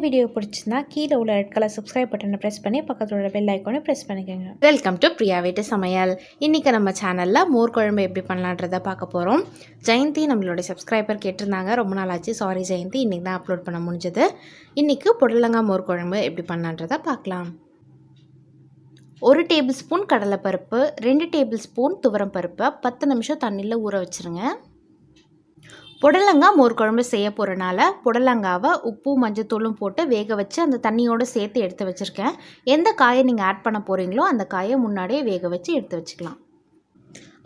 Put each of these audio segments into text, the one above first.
Video பிடிச்சிருந்தா கீழே உள்ள ரெட் கலர் சப்ஸ்கிரைப் பட்டனை ப்ரெஸ் பண்ணி பக்கத்தில் உள்ள பெல் ஐக்கானை ப்ரெஸ் பண்ணிக்கோங்க. வெல்கம் டு பிரியா வீட்டு சமையல். இன்றைக்கி நம்ம சேனலில் மோர் குழம்பு எப்படி பண்ணலான்றதை பார்க்க போகிறோம். ஜெயந்தி நம்மளோட சப்ஸ்கிரைபர் கேட்டிருந்தாங்க, ரொம்ப நாள் ஆச்சு. சாரி ஜெயந்தி, இன்றைக்கி தான் அப்லோட் பண்ண முடிஞ்சது. இன்றைக்கி புடலங்காய் மோர் குழம்பு எப்படி பண்ணலான்றதை பார்க்கலாம். 1 டேபிள் ஸ்பூன் கடலைப்பருப்பு, 2 டேபிள் ஸ்பூன் துவரம் பருப்பை 10 நிமிஷம் தண்ணியில் ஊற வச்சுருங்க. புடலங்காய் மோர் குழம்பு செய்ய போகிறனால புடலங்காவை உப்பு மஞ்சத்தூளும் போட்டு வேக வச்சு அந்த தண்ணியோடு சேர்த்து எடுத்து வச்சுருக்கேன். எந்த காயை நீங்கள் ஆட் பண்ண போகிறீங்களோ அந்த காயை முன்னாடியே வேக வச்சு எடுத்து வச்சுக்கலாம்.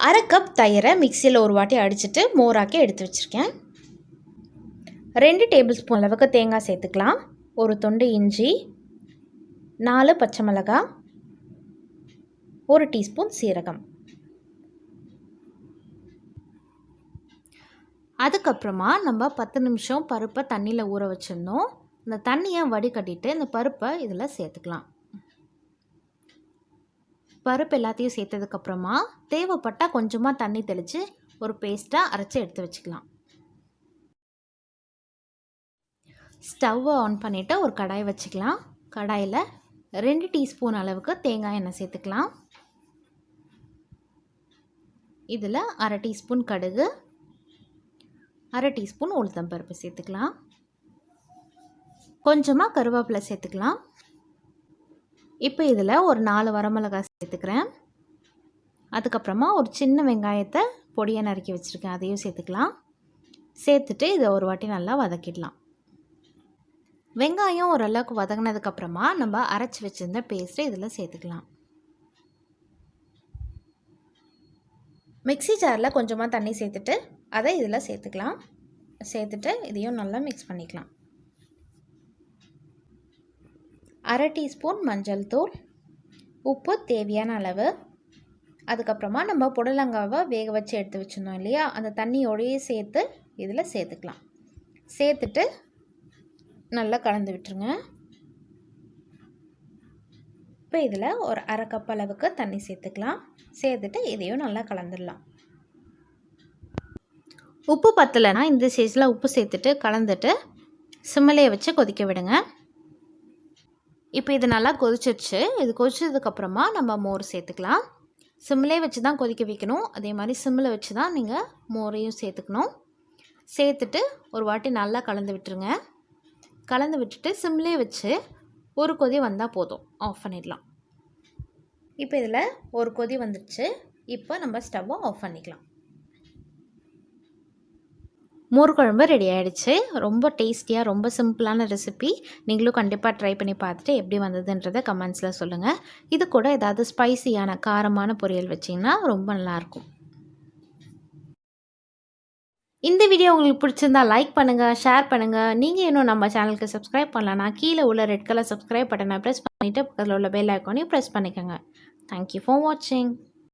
1/2 கப் தயிரை மிக்சியில் ஒரு வாட்டி அடிச்சுட்டு மோராக்கி எடுத்து வச்சுருக்கேன். 2 டேபிள் ஸ்பூன் அளவுக்கு தேங்காய் சேர்த்துக்கலாம். ஒரு துண்டு இஞ்சி, 4 பச்சை மிளகாய், 1 டீஸ்பூன் சீரகம். அதுக்கப்புறமா நம்ம 10 நிமிஷம் பருப்பை தண்ணியில் ஊற வச்சிருந்தோம். இந்த தண்ணியை வடிகட்டிட்டு இந்த பருப்பை இதில் சேர்த்துக்கலாம். பருப்பு எல்லாத்தையும் சேர்த்ததுக்கப்புறமா தேவைப்பட்டால் கொஞ்சமாக தண்ணி தெளித்து ஒரு பேஸ்ட்டாக அரைச்சி எடுத்து வச்சுக்கலாம். ஸ்டவ்வை ஆன் பண்ணிவிட்டு ஒரு கடாய் வச்சுக்கலாம். கடாயில் 2 டீஸ்பூன் அளவுக்கு தேங்காய் எண்ணெய் சேர்த்துக்கலாம். இதில் 1/2 டீஸ்பூன் கடுகு, 1/2 டீஸ்பூன் உளுத்தம்பருப்பு சேர்த்துக்கலாம். கொஞ்சமாக கருவேப்பிலை சேர்த்துக்கலாம். இப்போ இதில் ஒரு 4 வரமிளகாய் சேர்த்துக்கிறேன். அதுக்கப்புறமா ஒரு சின்ன வெங்காயத்தை பொடியாக நறுக்கி வச்சுருக்கேன், அதையும் சேர்த்துக்கலாம். சேர்த்துட்டு இதை ஒரு வாட்டி நல்லா வதக்கிடலாம். வெங்காயம் ஓரளவுக்கு வதங்கினதுக்கப்புறமா நம்ம அரைச்சி வச்சுருந்த பேஸ்ட்டை இதில் சேர்த்துக்கலாம். மிக்ஸி ஜாரில் கொஞ்சமாக தண்ணி சேர்த்துட்டு அதை இதில் சேர்த்துக்கலாம். சேர்த்துட்டு இதையும் நல்லா மிக்ஸ் பண்ணிக்கலாம். 1/2 டீஸ்பூன் மஞ்சள் தூள், உப்பு தேவையான அளவு, அதுக்கப்புறமா நம்ம புடலங்காவை வேக வச்சு எடுத்து வச்சுருந்தோம் இல்லையா, அந்த தண்ணியோடையே சேர்த்து இதில் சேர்த்துக்கலாம். சேர்த்துட்டு நல்லா கலந்து விட்டுருங்க. இப்போ இதில் ஒரு 1/2 கப் அளவுக்கு தண்ணி சேர்த்துக்கலாம். சேர்த்துட்டு இதையும் நல்லா கலந்துடலாம். உப்பு பத்தலைன்னா இந்த ஸ்டேஜில் உப்பு சேர்த்துட்டு கலந்துட்டு சிம்மிலே வச்சு கொதிக்க விடுங்க. இப்போ இது நல்லா கொதிச்சிடுச்சு. இது கொதிச்சதுக்கப்புறமா நம்ம மோர் சேர்த்துக்கலாம். சிம்மிலே வச்சு தான் கொதிக்க வைக்கணும். அதே மாதிரி சிம்மில் வச்சு தான் நீங்கள் மோரையும் சேர்த்துக்கணும். சேர்த்துட்டு ஒரு வாட்டி நல்லா கலந்து விட்டுருங்க. கலந்து விட்டுட்டு சிம்மிலே வச்சு ஒரு கொதி வந்தால் போதும், ஆஃப் பண்ணிடலாம். இப்போ இதில் ஒரு கொதி வந்துடுச்சு. இப்போ நம்ம ஸ்டவ்வை ஆஃப் பண்ணிக்கலாம். மோர் குழம்பு ரெடி ஆகிடுச்சு. ரொம்ப டேஸ்டியாக, ரொம்ப சிம்பிளான ரெசிபி. நீங்களும் கண்டிப்பாக ட்ரை பண்ணி பார்த்துட்டு எப்படி வந்ததுன்றதை கமெண்ட்ஸில் சொல்லுங்கள். இது கூட ஏதாவது ஸ்பைசியான காரமான பொரியல் வச்சிங்கன்னா ரொம்ப நல்லாயிருக்கும். இந்த வீடியோ உங்களுக்கு பிடிச்சிருந்தா லைக் பண்ணுங்கள், ஷேர் பண்ணுங்கள். நீங்கள் இன்னும் நம்ம சேனலுக்கு சப்ஸ்கிரைப் பண்ணலன்னா கீழே உள்ள ரெட் கலர் சப்ஸ்கிரைப் பட்டனை ப்ரெஸ் பண்ணிவிட்டு பக்கத்தில் உள்ள பெல் ஐக்கானையும் ப்ரெஸ் பண்ணிக்கோங்க. தேங்க்யூ ஃபார் வாட்சிங்.